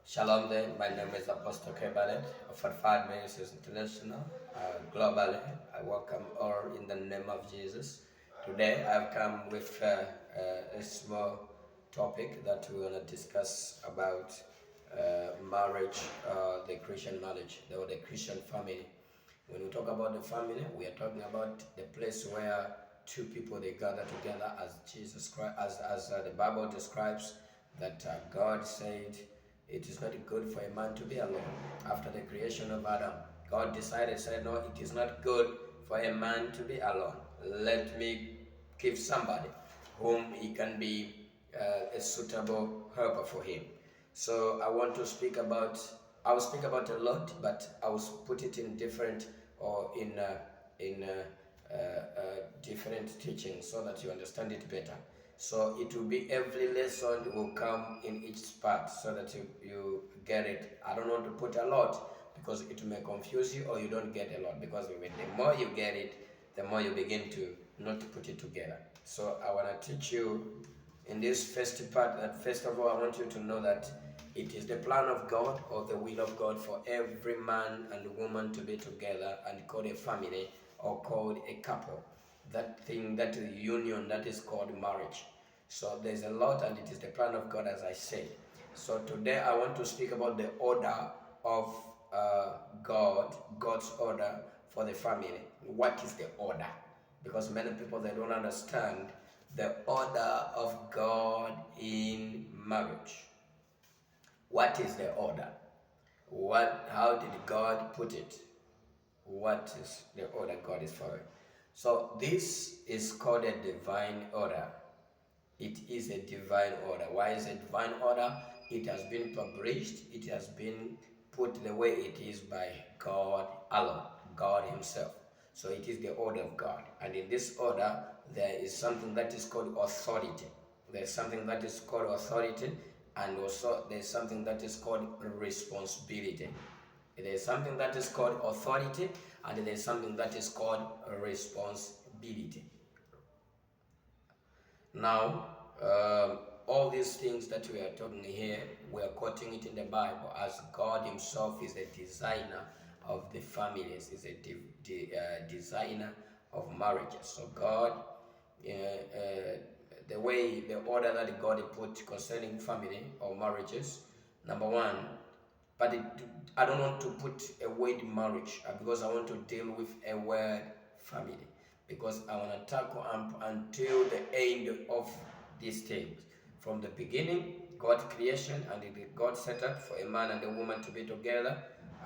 Shalom there, my name is Apostle Banert for 5 Ministries International. Globally, I welcome all in the name of Jesus. Today I've come with a small topic that we're going to discuss about marriage, the Christian marriage, or the Christian family. When we talk about the family, we are talking about the place where two people they gather together as Jesus Christ, as the Bible describes that God said it is not good for a man to be alone. After the creation of Adam, God decided, said, no, it is not good for a man to be alone. Let me give somebody whom he can be a suitable helper for him. So I will speak about a lot, but I will put it in different or in different teachings so that you understand it better. So it will be every lesson will come in each part so that you get it. I don't want to put a lot because it may confuse you or you don't get a lot, because the more you get it, the more you begin to not put it together. So I want to teach you in this first part that first of all I want you to know that it is the plan of God or the will of God for every man and woman to be together and called a family or called a couple. That thing, that union that is called marriage. So there's a lot, and it is the plan of God, as I said. So today I want to speak about the order of God's order for the family. What is the order? Because many people they don't understand the order of God in marriage. What is the order? How did God put it? What is the order God is following? So this is called a divine order. It is a divine order. Why is it divine order? It has been published, it has been put the way it is by God alone, God Himself. So it is the order of God. And in this order, there is something that is called authority. There's something that is called authority, and also there's something that is called responsibility. There's something that is called authority, and there's something that is called responsibility. Now, all these things that we are talking here, we are quoting it in the Bible as God Himself is a designer of the families, is a designer of marriages. So God, the order that God put concerning family or marriages, number one, but I don't want to put a word marriage because I want to deal with a word family, because I want to tackle until the end of these things. From the beginning, God's creation, and God set up for a man and a woman to be together,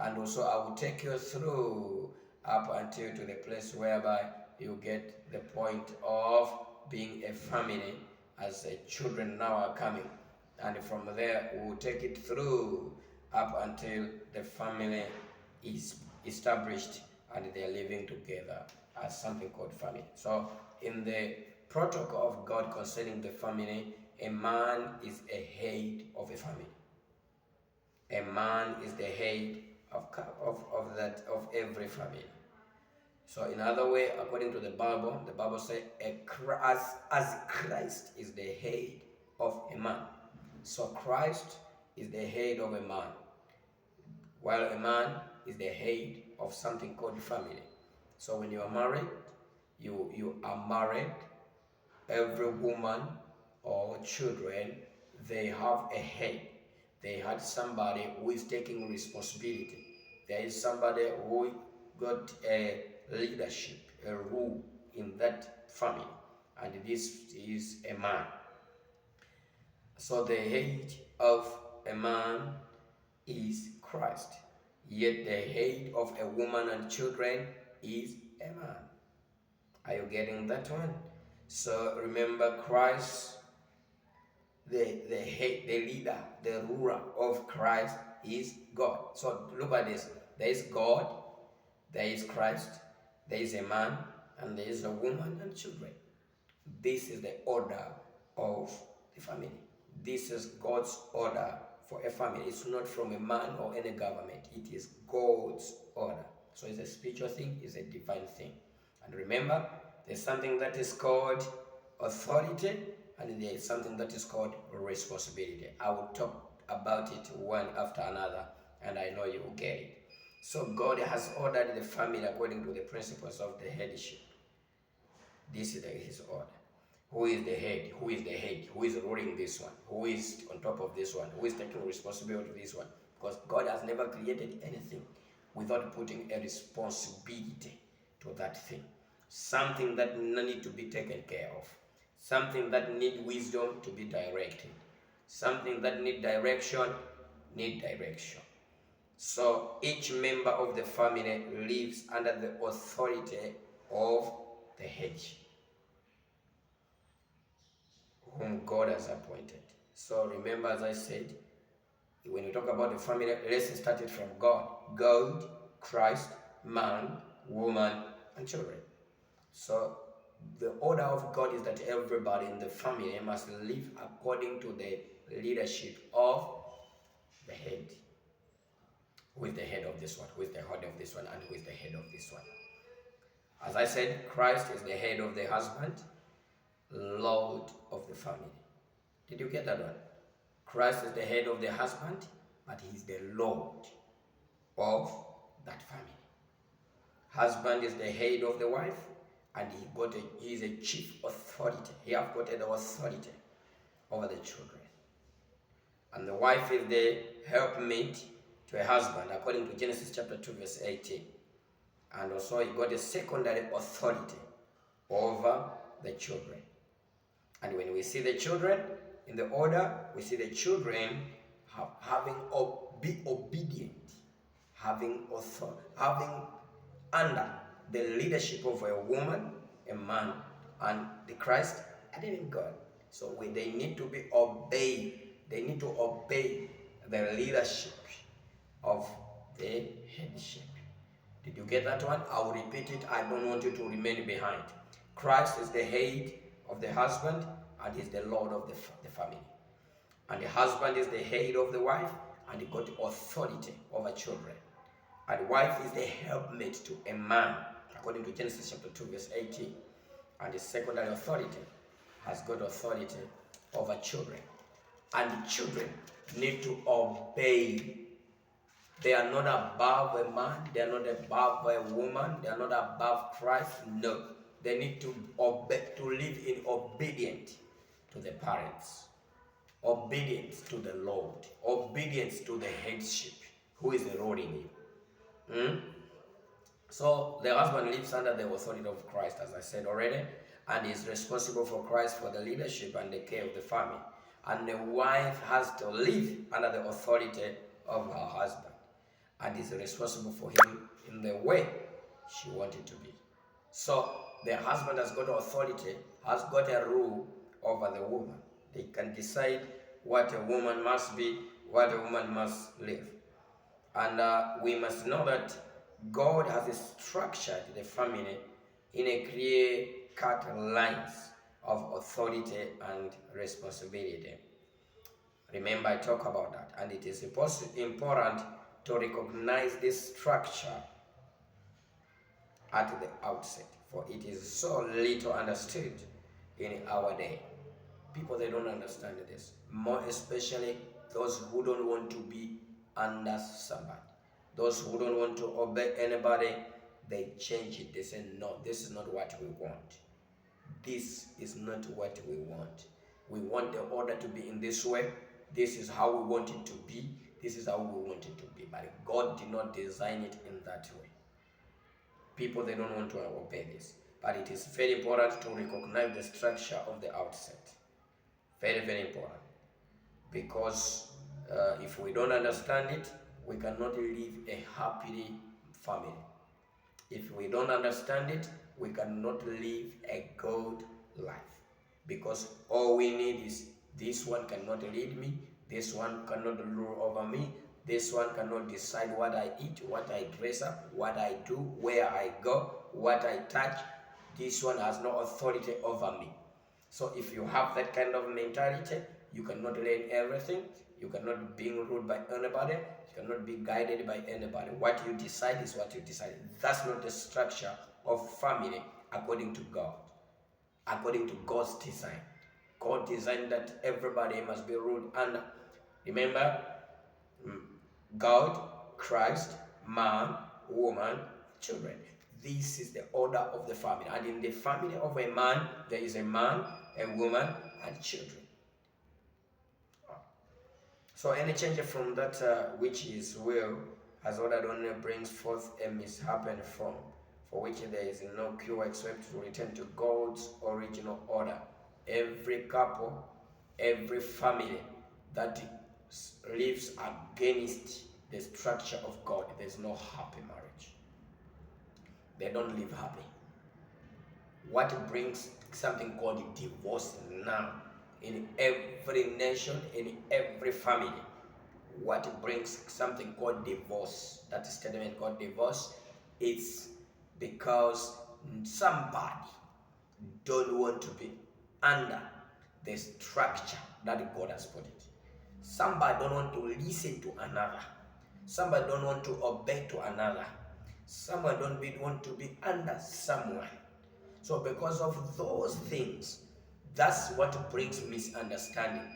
and also I will take you through up until to the place whereby you get the point of being a family as children now are coming, and from there we will take it through up until the family is established and they are living together as something called family. So in the protocol of God concerning the family, a man is a head of a family. A man is the head of every family. So in other way, according to the Bible says as Christ is the head of a man. So Christ is the head of a man, while a man is the head of something called family. So when you are married, you are married. Every woman or children, they have a head. They had somebody who is taking responsibility. There is somebody who got a leadership, a rule in that family, and this is a man. So the head of a man is Christ, yet the head of a woman and children is a man. Are you getting that one? So remember, Christ, the head, the leader, the ruler of Christ is God. So look at this. There is God, there is Christ, there is a man, and there is a woman and children. This is the order of the family. This is God's order for a family. It's not from a man or any government. It is God's order. So it's a spiritual thing, it's a divine thing. And remember, there's something that is called authority, and there is something that is called responsibility. I about it one after another, and I know you will get it. So God has ordered the family according to the principles of the headship. This is his order. Who is the head? Who is the head? Who is ruling this one? Who is on top of this one? Who is taking responsibility of this one? Because God has never created anything without putting a responsibility to that thing. Something that need to be taken care of. Something that need wisdom to be directed. Something that need direction. So each member of the family lives under the authority of the head, whom God has appointed. So remember, as I said, when you talk about the family, let's start it from God. God, Christ, man, woman, and children. So the order of God is that everybody in the family must live according to the leadership of the head. Who is the head of this one? Who is the head of this one? And who is the head of this one? As I said, Christ is the head of the husband, Lord of the family. Did you get that one? Christ is the head of the husband, but he is the Lord of that family. Husband is the head of the wife, and he is a chief authority. He has got the authority over the children. And the wife is the helpmate to a husband, according to Genesis chapter 2, verse 18. And also he got a secondary authority over the children. And when we see the children in the order, we see the children be obedient, having under the leadership of a woman, a man, and the Christ, and even God. So they need to be obeyed. They need to obey the leadership of the headship. Did you get that one? I will repeat it. I don't want you to remain behind. Christ is the head of the husband and is the Lord of the family. And the husband is the head of the wife and he got authority over children. And the wife is the helpmate to a man, according to Genesis chapter 2, verse 18. And the secondary authority has got authority over children. And the children need to obey. They are not above a man, they are not above a woman, they are not above Christ. No. They need to obey, to live in obedience to the parents, obedience to the Lord, obedience to the headship, who is ruling you. So the husband lives under the authority of Christ, as I said already, and is responsible for Christ for the leadership and the care of the family. And the wife has to live under the authority of her husband and is responsible for him in the way she wanted to be. So the husband has got authority, has got a rule over the woman. They can decide what a woman must be, what a woman must live. And we must know that God has structured the family in a clear-cut lines of authority and responsibility. Remember, I talk about that. And it is important to recognize this structure at the outset, for it is so little understood in our day. People, they don't understand this, more especially those who don't want to be under somebody. Those who don't want to obey anybody, they change it. They say, no, this is not what we want. This is not what we want. We want the order to be in this way. This is how we want it to be. This is how we want it to be. But God did not design it in that way. People, they don't want to obey this. But it is very important to recognize the structure of the outset. Very, very important. Because if we don't understand it, we cannot live a happy family. If we don't understand it, we cannot live a good life. Because all we need is, this one cannot lead me, this one cannot rule over me, this one cannot decide what I eat, what I dress up, what I do, where I go, what I touch. This one has no authority over me. So if you have that kind of mentality, you cannot learn everything, you cannot be ruled by anybody, you cannot be guided by anybody. What you decide is what you decide. That's not the structure of family according to God, according to God's design. God designed that everybody must be ruled under. Remember, God, Christ, man, woman, children. This is the order of the family. And in the family of a man, there is a man, a woman, and children. So any change from that which is will, as ordered only brings forth a misshapen form, for which there is no cure except to return to God's original order. Every couple, every family that lives against the structure of God, there's no happy marriage. They don't live happy. What brings something called divorce now in every nation, in every family? What brings something called divorce, that statement called divorce, it's because somebody don't want to be under the structure that God has put it. Somebody don't want to listen to another. Somebody don't want to obey to another. Someone don't want to be under someone. So because of those things, that's what brings misunderstanding,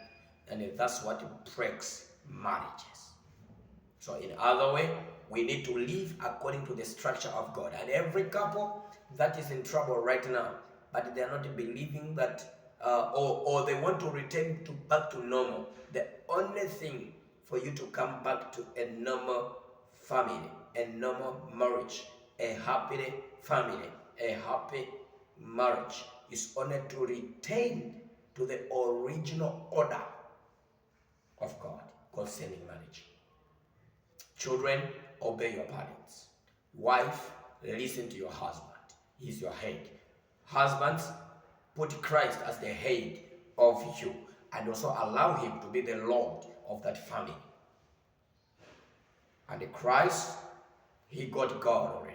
and that's what breaks marriages. So in other way, we need to live according to the structure of God. And every couple that is in trouble right now, but they are not believing that, or they want to return back to normal. The only thing for you to come back to a normal family, a normal marriage, a happy family, a happy marriage is only to return to the original order of God concerning marriage. Children, obey your parents. Wife, listen to your husband. He's your head. Husbands, put Christ as the head of you and also allow him to be the Lord of that family. And Christ, he got God already.